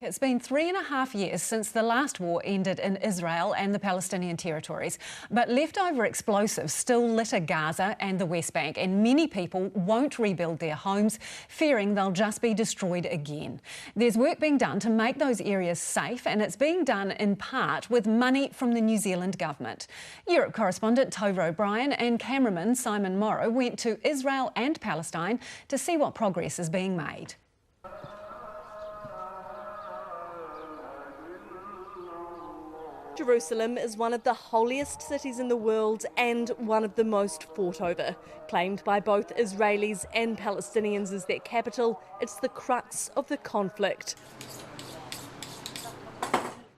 It's been 3.5 years since the last war ended in Israel and the Palestinian Territories, but leftover explosives still litter Gaza and the West Bank, and many people won't rebuild their homes, fearing they'll just be destroyed again. There's work being done to make those areas safe, and it's being done in part with money from the New Zealand government. Europe correspondent Tova O'Brien and cameraman Simon Morrow went to Israel and Palestine to see what progress is being made. Jerusalem is one of the holiest cities in the world and one of the most fought over. Claimed by both Israelis and Palestinians as their capital, it's the crux of the conflict.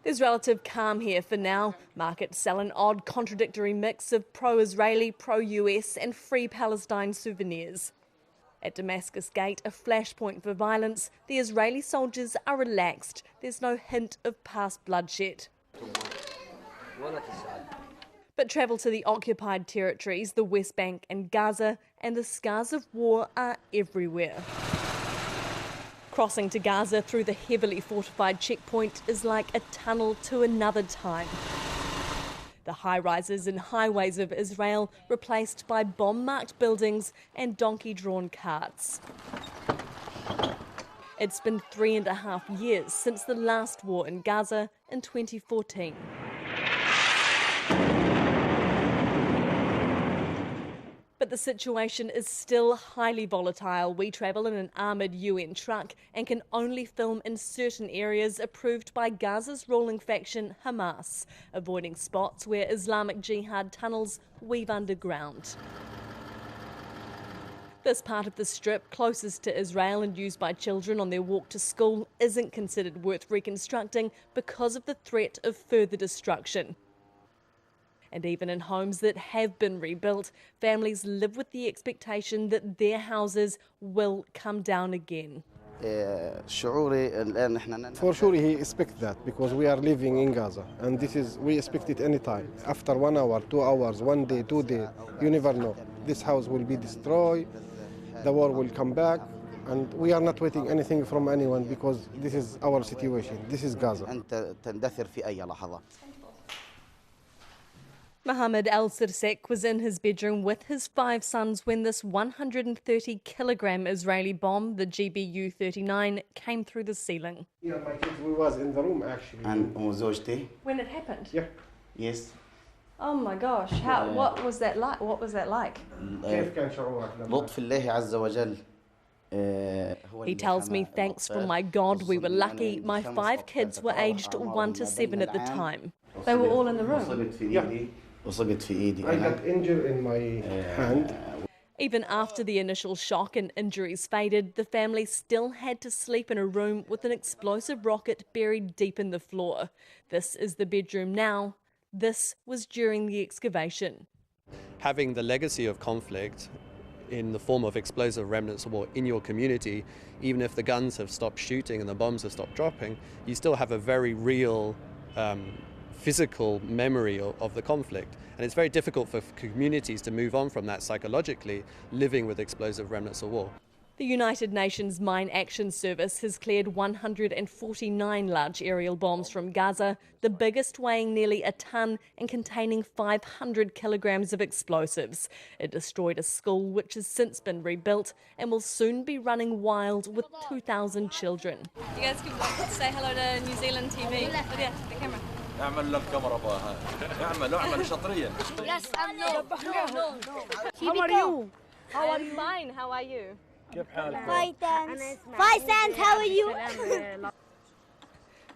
There's relative calm here for now. Markets sell an odd, contradictory mix of pro-Israeli, pro-US and free Palestine souvenirs. At Damascus Gate, a flashpoint for violence, the Israeli soldiers are relaxed. There's no hint of past bloodshed. But travel to the occupied territories, the West Bank and Gaza, and the scars of war are everywhere. Crossing to Gaza through the heavily fortified checkpoint is like a tunnel to another time. The high-rises and highways of Israel replaced by bomb-marked buildings and donkey-drawn carts. It's been 3.5 years since the last war in Gaza in 2014. But the situation is still highly volatile. We travel in an armoured UN truck and can only film in certain areas approved by Gaza's ruling faction Hamas, avoiding spots where Islamic Jihad tunnels weave underground. This part of the strip, closest to Israel and used by children on their walk to school, isn't considered worth reconstructing because of the threat of further destruction. And even in homes that have been rebuilt, families live with the expectation that their houses will come down again. For sure he expects that because we are living in Gaza and we expect it anytime. After 1 hour, 2 hours, 1 day, 2 days, you never know. This house will be destroyed, the war will come back, and we are not waiting anything from anyone because this is our situation. This is Gaza. Mohammed al-Sirsek was in his bedroom with his 5 sons when this 130-kilogram Israeli bomb, the GBU-39, came through the ceiling. Yeah, my kids, we was in the room actually. And زوجتي? When it happened? Yeah. Yes. Oh my gosh, what was that like? What was that like? كيف كان شعورك لما لطف الله عز وجل. He tells me, thanks from my God, we were lucky. My 5 kids were aged 1 to 7 at the time. They were all in the room? Yeah. I got injured in my hand. Even after the initial shock and injuries faded, the family still had to sleep in a room with an explosive rocket buried deep in the floor. This is the bedroom now. This was during the excavation. Having the legacy of conflict in the form of explosive remnants of war in your community, even if the guns have stopped shooting and the bombs have stopped dropping, you still have a very real physical memory of the conflict. And it's very difficult for communities to move on from that psychologically, living with explosive remnants of war. The United Nations Mine Action Service has cleared 149 large aerial bombs from Gaza, the biggest weighing nearly a tonne and containing 500 kilograms of explosives. It destroyed a school which has since been rebuilt and will soon be running wild with 2,000 children. You guys can say hello to New Zealand TV. Yeah, the camera. Yes, I'm no. How are you? How are you? Fine, how are you? Fine, thanks. Fine, thanks. How are you?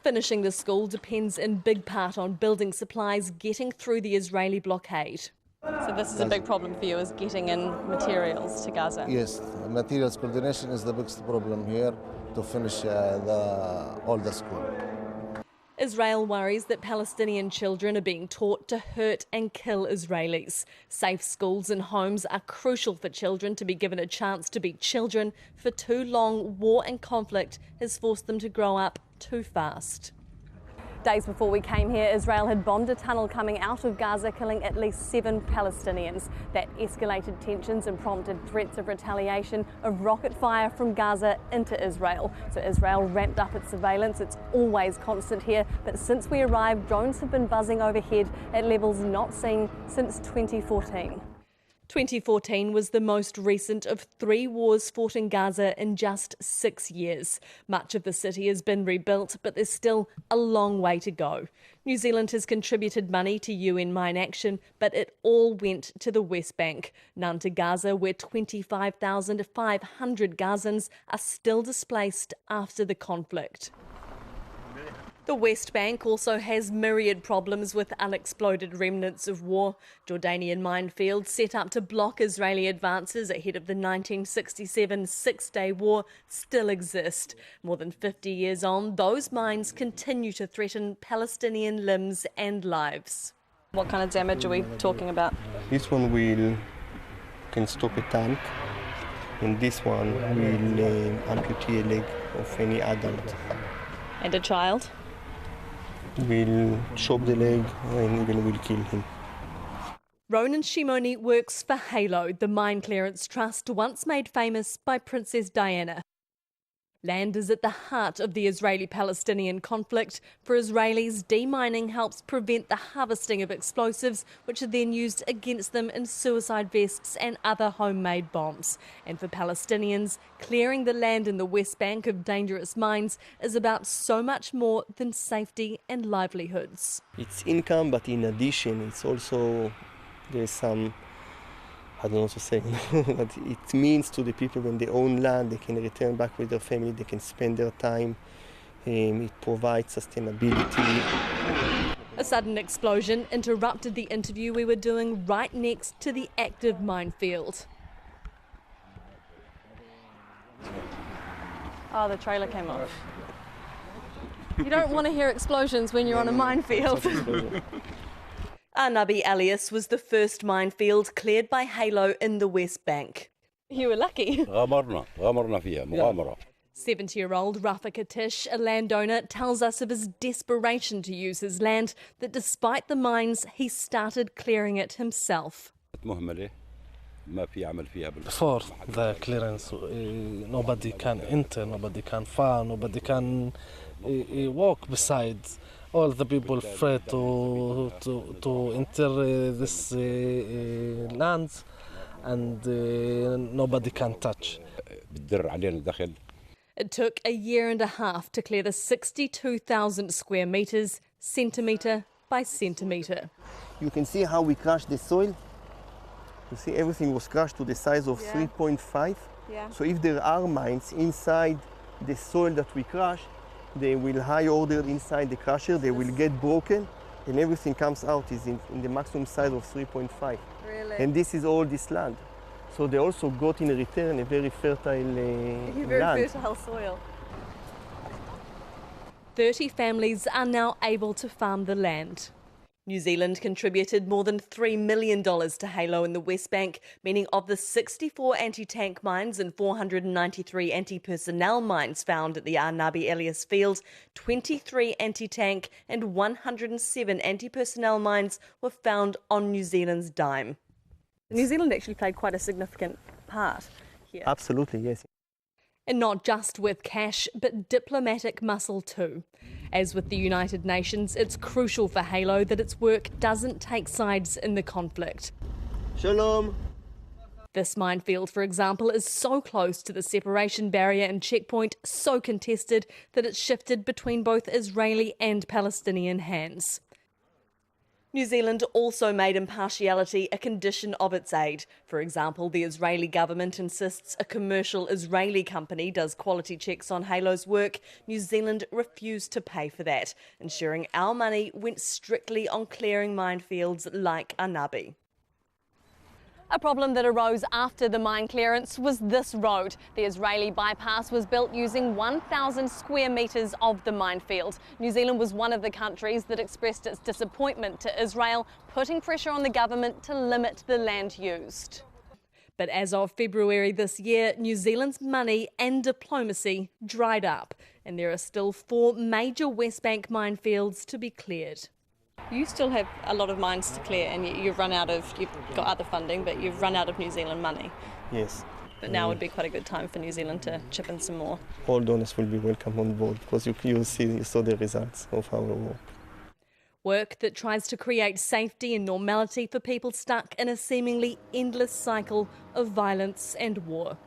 Finishing the school depends in big part on building supplies getting through the Israeli blockade. So this is a big problem for you, is getting in materials to Gaza? Yes, materials coordination is the biggest problem here to finish all the school. Israel worries that Palestinian children are being taught to hurt and kill Israelis. Safe schools and homes are crucial for children to be given a chance to be children. For too long, war and conflict has forced them to grow up too fast. Days before we came here, Israel had bombed a tunnel coming out of Gaza, killing at least 7 Palestinians. That escalated tensions and prompted threats of retaliation of rocket fire from Gaza into Israel. So Israel ramped up its surveillance. It's always constant here, but since we arrived, drones have been buzzing overhead at levels not seen since 2014. 2014 was the most recent of 3 wars fought in Gaza in just 6 years. Much of the city has been rebuilt, but there's still a long way to go. New Zealand has contributed money to UN Mine Action, but it all went to the West Bank, none to Gaza, where 25,500 Gazans are still displaced after the conflict. The West Bank also has myriad problems with unexploded remnants of war. Jordanian minefields set up to block Israeli advances ahead of the 1967 Six-Day War still exist. More than 50 years on, those mines continue to threaten Palestinian limbs and lives. What kind of damage are we talking about? This one can stop a tank, and this one will amputate a leg of any adult. And a child? Will chop the leg and even will kill him. Ronan Shimoni works for Halo, the mine clearance trust once made famous by Princess Diana. Land is at the heart of the Israeli-Palestinian conflict. For Israelis, demining helps prevent the harvesting of explosives, which are then used against them in suicide vests and other homemade bombs. And for Palestinians, clearing the land in the West Bank of dangerous mines is about so much more than safety and livelihoods. It's income, but in addition, it's also, there's some, I don't know what to say, but it means to the people when they own land, they can return back with their family, they can spend their time, it provides sustainability. A sudden explosion interrupted the interview we were doing right next to the active minefield. Oh, the trailer came off. You don't want to hear explosions when you're on a minefield. Arnabi Elias was the first minefield cleared by Halo in the West Bank. You were lucky. 70-year-old Rafa Katish, a landowner, tells us of his desperation to use his land, that despite the mines, he started clearing it himself. Before the clearance, nobody can enter, nobody can fire, nobody can walk besides. All the people afraid to enter this lands, and nobody can touch. It took a year and a half to clear the 62,000 square metres, centimetre by centimetre. You can see how we crushed the soil. You see everything was crushed to the size of 3.5. Yeah. So if there are mines inside the soil that we crush, they will high order inside the crusher, they will get broken, and everything comes out is in the maximum size of 3.5. Really? And this is all this land. So they also got in return a very fertile land. Fertile soil. 30 families are now able to farm the land. New Zealand contributed more than $3 million to Halo in the West Bank, meaning of the 64 anti-tank mines and 493 anti-personnel mines found at the Arnabi Elias field, 23 anti-tank and 107 anti-personnel mines were found on New Zealand's dime. New Zealand actually played quite a significant part here. Absolutely, yes. And not just with cash, but diplomatic muscle too. As with the United Nations, it's crucial for Halo that its work doesn't take sides in the conflict. Shalom. This minefield, for example, is so close to the separation barrier and checkpoint, so contested that it's shifted between both Israeli and Palestinian hands. New Zealand also made impartiality a condition of its aid. For example, the Israeli government insists a commercial Israeli company does quality checks on Halo's work. New Zealand refused to pay for that, ensuring our money went strictly on clearing minefields like Arnabi. A problem that arose after the mine clearance was this road. The Israeli bypass was built using 1,000 square metres of the minefield. New Zealand was one of the countries that expressed its disappointment to Israel, putting pressure on the government to limit the land used. But as of February this year, New Zealand's money and diplomacy dried up, and there are still 4 major West Bank minefields to be cleared. You still have a lot of mines to clear, and you've got other funding, but you've run out of New Zealand money. Yes. But now would be quite a good time for New Zealand to chip in some more. All donors will be welcome on board because you saw the results of our work. Work that tries to create safety and normality for people stuck in a seemingly endless cycle of violence and war.